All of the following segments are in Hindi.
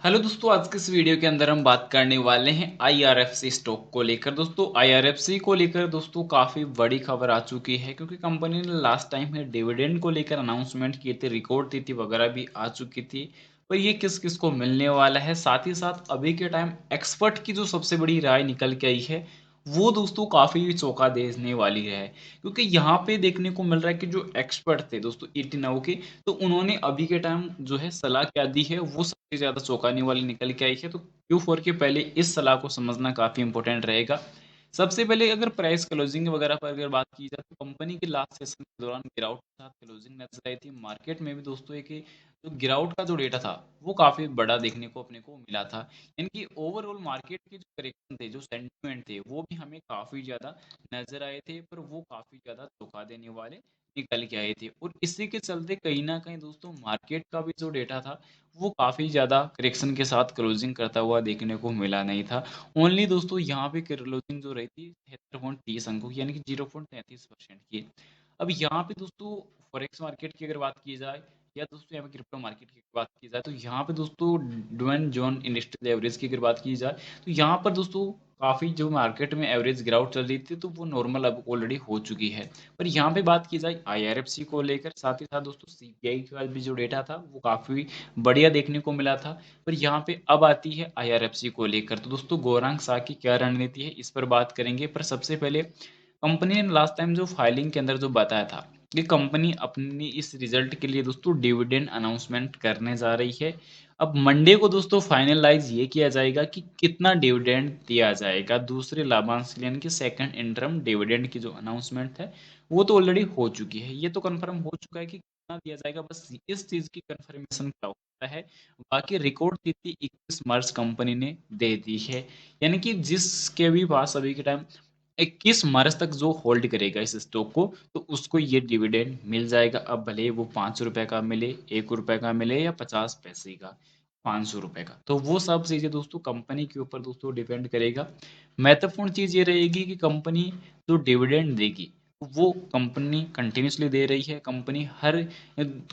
हेलो दोस्तों, आज के इस वीडियो के अंदर हम बात करने वाले हैं आईआरएफसी स्टॉक को लेकर। दोस्तों आईआरएफसी को लेकर दोस्तों काफ़ी बड़ी खबर आ चुकी है, क्योंकि कंपनी ने लास्ट टाइम है डिविडेंड को लेकर अनाउंसमेंट किए थे, रिकॉर्ड तिथि वगैरह भी आ चुकी थी। पर ये किस किस को मिलने वाला है, साथ ही साथ अभी के टाइम एक्सपर्ट की जो सबसे बड़ी राय निकल के आई है वो दोस्तों काफ़ी चौंका देने वाली है। क्योंकि यहाँ पे देखने को मिल रहा है कि जो एक्सपर्ट थे दोस्तों 89 के, तो उन्होंने अभी के टाइम जो है सलाह क्या दी है वो सबसे ज़्यादा चौंकाने वाली निकल के आई है। तो Q4 के पहले इस सलाह को समझना काफ़ी इंपॉर्टेंट रहेगा। सबसे पहले अगर प्राइस क्लोजिंग वगैरह पर अगर बात की जाए, तो कंपनी के लास्ट सेशन के दौरान गिरावट के साथ क्लोजिंग नजर आई थी। मार्केट में भी दोस्तों एक जो गिरावट का जो डेटा था वो काफ़ी बड़ा देखने को अपने को मिला था। यानी कि ओवरऑल मार्केट के जो करेक्शन थे, जो सेंटिमेंट थे, वो भी हमें काफ़ी ज़्यादा नजर आए थे, पर वो काफ़ी ज़्यादा धोखा देने वाले निकल के आए थे। और इसी के चलते कहीं ना कहीं दोस्तों मार्केट का भी जो डेटा था वो काफ़ी ज़्यादा करेक्शन के साथ क्लोजिंग करता हुआ देखने को मिला नहीं था। ओनली दोस्तों यहाँ पे क्लोजिंग जो रही थी 73.30 अंकों की, यानी कि 0.33% की। अब यहाँ पे दोस्तों फॉरेक्स मार्केट की अगर बात की जाए, या दोस्तों यहाँ पे क्रिप्टो मार्केट की बात की जाए, तो यहाँ पे दोस्तों डुएन जॉन इंडस्ट्रियल एवरेज की अगर बात की जाए, तो यहाँ पर दोस्तों काफ़ी जो मार्केट में एवरेज गिरावट चल रही थी, तो वो नॉर्मल अब ऑलरेडी हो चुकी है। पर यहाँ पे बात की जाए आईआरएफसी को लेकर, साथ ही साथ दोस्तों सीपीआई का भी जो डेटा था वो काफ़ी बढ़िया देखने को मिला था। पर यहाँ पे अब आती है आईआरएफसी को लेकर, तो दोस्तों गौरांग शाह की क्या रणनीति है इस पर बात करेंगे। पर सबसे पहले कंपनी ने लास्ट टाइम जो फाइलिंग के अंदर जो बताया था कि कंपनी अपनी इस रिजल्ट के लिए दोस्तों डिविडेंड अनाउंसमेंट करने जा रही है। अब मंडे को दोस्तों फाइनलाइज ये किया जाएगा कि कितना डिविडेंड दिया जाएगा दूसरे लाभांश के लिए, यानी कि सेकंड इंटरम डिविडेंड की जो अनाउंसमेंट है वो तो ऑलरेडी हो चुकी है, ये तो कंफर्म हो चुका है कि कितना दिया जाएगा। बस इस चीज की कंफर्मेशन क्या होता है, बाकी रिकॉर्ड तिथि 21 मार्च कंपनी ने दे दी है। यानी कि जिसके भी पास अभी के टाइम 21 मार्च तक जो होल्ड करेगा इस स्टॉक को, तो उसको ये डिविडेंड मिल जाएगा। अब भले वो 5 रुपए का मिले, 1 रुपए का मिले, या 50 पैसे का, 500 रुपए का, तो वो सब चीज़ें दोस्तों कंपनी के ऊपर दोस्तों डिपेंड करेगा। महत्वपूर्ण चीज़ ये रहेगी कि कंपनी जो डिविडेंड देगी वो कंपनी कंटिन्यूसली दे रही है। कंपनी हर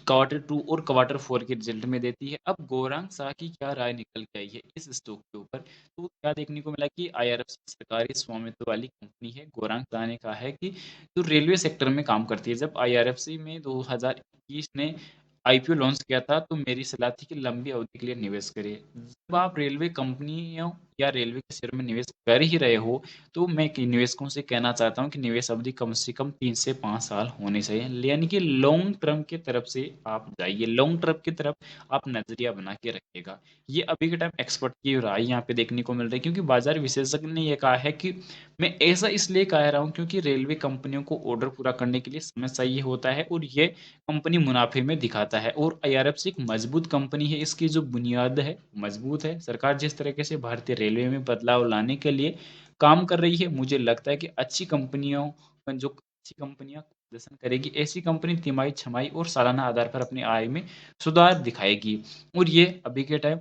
Q2 और Q4 के रिजल्ट में देती है। अब गौरांग शाह की क्या राय निकल के आई है इस स्टॉक के ऊपर, तो क्या देखने को मिला कि आईआरएफसी सरकारी स्वामित्व वाली कंपनी है। गौरांग शाह ने कहा है कि जो रेलवे सेक्टर में काम करती है, जब आईआरएफसी में 2021 ने आईपीओ लॉन्च किया था, तो मेरी सलाह थी कि लंबी अवधि के लिए निवेश करिए। जब आप रेलवे कंपनियों या रेलवे के शेयर में निवेश कर ही रहे हो, तो मैं निवेशकों से कहना चाहता हूँ कि निवेश अवधि कम से कम 3 से 5 साल होनी चाहिए, यानी कि लॉन्ग टर्म की तरफ से आप जाइए, लॉन्ग टर्म की तरफ आप नजरिया बना के रखिएगा। ये अभी के टाइम एक्सपर्ट की राय यहाँ पे देखने को मिल रही है, क्योंकि बाजार विशेषज्ञ ने यह कहा है कि मैं ऐसा इसलिए कह रहा हूँ क्योंकि रेलवे कंपनियों को ऑर्डर पूरा करने के लिए समय चाहिए होता है, और ये कंपनी मुनाफे में दिखाता है। और आईआरएफसी एक मजबूत कंपनी है, इसकी जो बुनियाद है मजबूत है। सरकार जिस तरीके से भारतीय रेलवे में बदलाव लाने के लिए काम कर रही है, मुझे लगता है कि अच्छी कंपनियों जो अच्छी कंपनियां प्रदर्शन करेगी, ऐसी कंपनी तिमाही, छमाही और सालाना आधार पर अपनी आय में सुधार दिखाएगी। और ये अभी के टाइम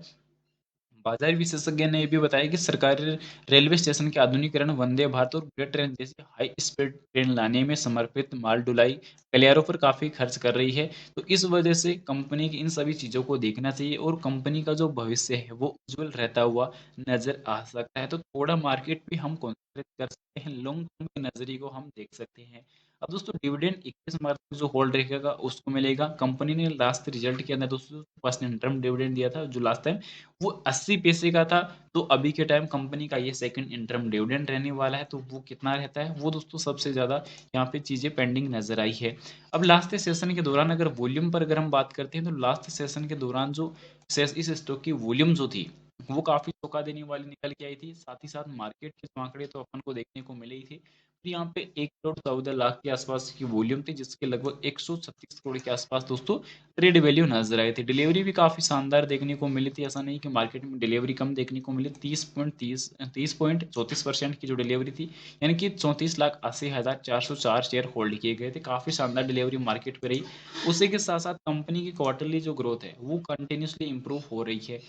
बाजार विशेषज्ञ ने ये भी बताया कि सरकारी रेलवे स्टेशन के आधुनिकीकरण, वंदे भारत और बुलेट ट्रेन जैसी हाई स्पीड ट्रेन लाने में समर्पित माल ढुलाई गलियारों पर काफी खर्च कर रही है। तो इस वजह से कंपनी की इन सभी चीजों को देखना चाहिए, और कंपनी का जो भविष्य है वो उज्जवल रहता हुआ नजर आ सकता है। तो थोड़ा मार्केट पे हम कॉन्सेंट्रेट कर सकते हैं, लॉन्ग टर्म के नजरिए को हम देख सकते हैं। अब दोस्तों डिविडेंड 21 मार्च को जो होल्ड रहेगा उसको मिलेगा। कंपनी ने लास्ट रिजल्ट के अंदर दोस्तों फर्स्ट इंटरम डिविडेंड दिया था जो लास्ट टाइम वो 80 पैसे का था। तो अभी के टाइम कंपनी का ये सेकंड इंटरम डिविडेंड रहने वाला है, तो वो कितना रहता है वो दोस्तों सबसे ज़्यादा यहाँ पे चीज़ें पेंडिंग नजर आई है। अब लास्ट सेशन के दौरान अगर वॉल्यूम पर अगर हम बात करते हैं, तो लास्ट सेशन के दौरान जो इस स्टॉक की वॉल्यूम जो थी वो काफ़ी धोखा देने वाली निकल के आई थी। साथ ही साथ मार्केट के जो आंकड़े तो अपन को देखने को मिले ही थे। तो यहाँ पे 1 करोड़ 14 लाख के आसपास की वॉल्यूम थी, जिसके लगभग 136 करोड़ के आसपास दोस्तों ट्रेड वैल्यू नजर आई थी। डिलीवरी भी काफ़ी शानदार देखने को मिली थी, ऐसा नहीं कि मार्केट में डिलीवरी कम देखने को मिली। 30.34% की जो डिलीवरी थी, यानी कि 34,80,404 शेयर होल्ड किए गए थे। काफ़ी शानदार डिलीवरी मार्केट पे रही। उसी के साथ साथ कंपनी की क्वार्टरली जो ग्रोथ है वो कंटिन्यूसली इंप्रूव हो रही है।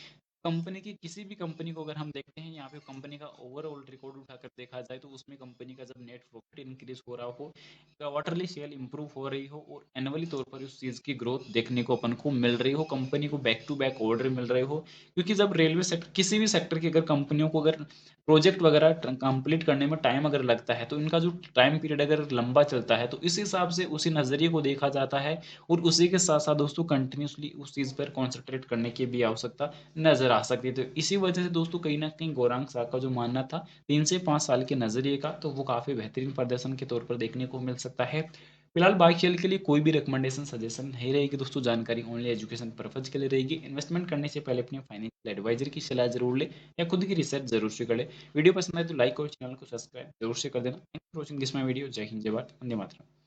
कंपनी की किसी भी कंपनी को अगर हम देखते हैं यहाँ पे कंपनी का ओवरऑल रिकॉर्ड उठाकर देखा जाए तो उसमें कंपनी का जब नेट प्रॉफिट इंक्रीज हो रहा हो, क्वार्टरली सेल इंप्रूव हो रही हो और एनुअली तौर पर उस चीज़ की ग्रोथ देखने को अपन को मिल रही हो, कंपनी को बैक टू बैक ऑर्डर मिल रहे हो। क्योंकि जब रेलवे सेक्टर किसी भी सेक्टर की अगर कंपनियों को अगर प्रोजेक्ट वगैरह कंप्लीट करने में टाइम अगर लगता है तो इनका जो टाइम पीरियड अगर लंबा चलता है तो इस हिसाब से उसी नज़रिए को देखा जाता है और उसी के साथ साथ दोस्तों कंटिन्यूसली उस चीज़ पर कॉन्सेंट्रेट करने की भी आवश्यकता नज़र आ सकती है। तो इसी वजह से दोस्तों कहीं न कहीं गौरांग शाह का जो मानना था 3 से 5 साल के नज़रिए का, तो वो काफ़ी बेहतरीन प्रदर्शन के तौर पर देखने को मिल सकता है। फिलहाल बाइक सेल के लिए कोई भी रिकमेंडेशन सजेशन नहीं रहेगी दोस्तों, जानकारी ओनली एजुकेशन पर्पज के लिए रहेगी। इन्वेस्टमेंट करने से पहले अपने फाइनेंशियल एडवाइजर की सलाह जरूर ले या खुद की रिसर्च जरूर से कर ले। वीडियो पसंद आए तो लाइक और चैनल को सब्सक्राइब जरूर से कर देना। Thank you for watching this my video. जय हिंद, जय भारत, वंदे मातरम।